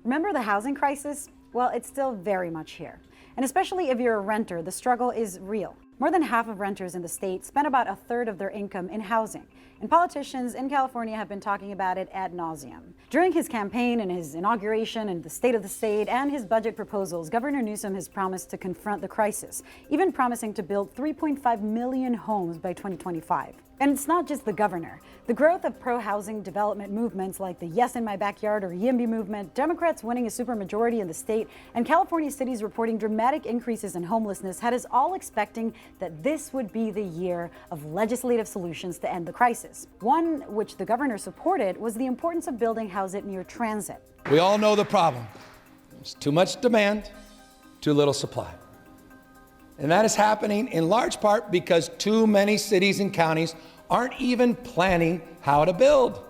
Remember the housing crisis? Well, it's still very much here. And especially if you're a renter, the struggle is real. More than half of renters in the state spend about a third of their income in housing, and politicians in California have been talking about it ad nauseum. During his campaign and his inauguration and the State of the State and his budget proposals, Governor Newsom has promised to confront the crisis, even promising to build 3.5 million homes by 2025. And it's not just the governor. The growth of pro-housing development movements like the Yes in My Backyard or YIMBY movement, Democrats winning a supermajority in the state, and California cities reporting dramatic increases in homelessness had us all expecting that this would be the year of legislative solutions to end the crisis. One which the governor supported was the importance of building housing near transit. We all know the problem. There's too much demand, too little supply. And that is happening in large part because too many cities and counties aren't even planning how to build.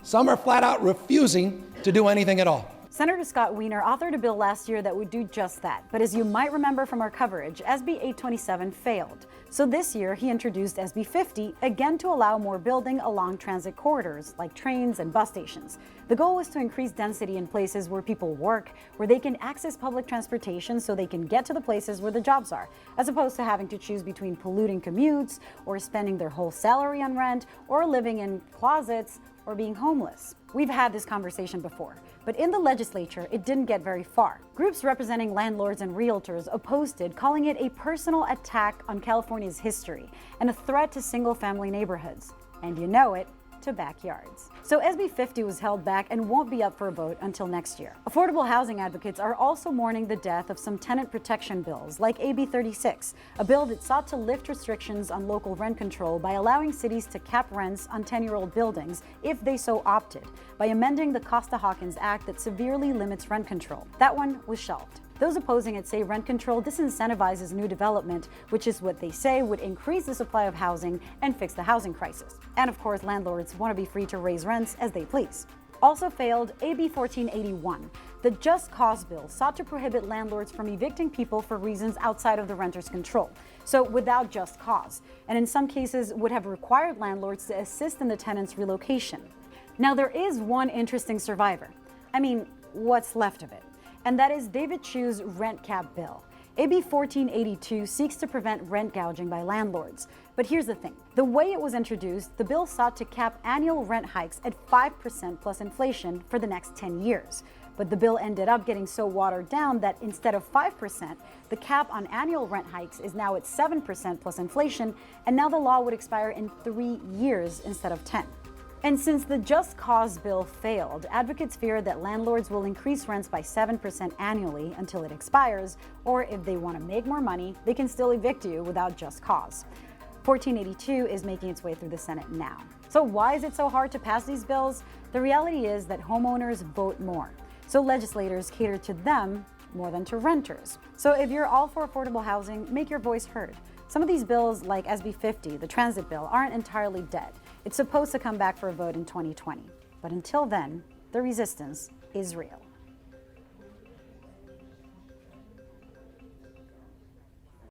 Some are flat out refusing to do anything at all. Senator Scott Wiener authored a bill last year that would do just that. But as you might remember from our coverage, SB 827 failed. So this year, he introduced SB 50, again to allow more building along transit corridors, like trains and bus stations. The goal was to increase density in places where people work, where they can access public transportation so they can get to the places where the jobs are, as opposed to having to choose between polluting commutes, or spending their whole salary on rent, or living in closets, or being homeless. We've had this conversation before, but in the legislature, it didn't get very far. Groups representing landlords and realtors opposed it, calling it a personal attack on California's history and a threat to single-family neighborhoods. And you know it, to backyards. So SB 50 was held back and won't be up for a vote until next year. Affordable housing advocates are also mourning the death of some tenant protection bills, like AB 36, a bill that sought to lift restrictions on local rent control by allowing cities to cap rents on 10-year-old buildings if they so opted, by amending the Costa-Hawkins Act that severely limits rent control. That one was shelved. Those opposing it say rent control disincentivizes new development, which is what they say would increase the supply of housing and fix the housing crisis. And of course, landlords want to be free to raise rents as they please. Also failed AB 1481. The Just Cause bill sought to prohibit landlords from evicting people for reasons outside of the renter's control, so without just cause, and in some cases would have required landlords to assist in the tenant's relocation. Now, there is one interesting survivor. I mean, what's left of it. And that is David Chu's rent cap bill. AB 1482 seeks to prevent rent gouging by landlords. But here's the thing. The way it was introduced, the bill sought to cap annual rent hikes at 5% plus inflation for the next 10 years. But the bill ended up getting so watered down that instead of 5%, the cap on annual rent hikes is now at 7% plus inflation, and now the law would expire in 3 years instead of 10. And since the Just Cause bill failed, advocates fear that landlords will increase rents by 7% annually until it expires, or if they want to make more money, they can still evict you without just cause. 1482 is making its way through the Senate now. So why is it so hard to pass these bills? The reality is that homeowners vote more, so legislators cater to them more than to renters. So if you're all for affordable housing, make your voice heard. Some of these bills, like SB 50, the transit bill, aren't entirely dead. It's supposed to come back for a vote in 2020. But until then, the resistance is real.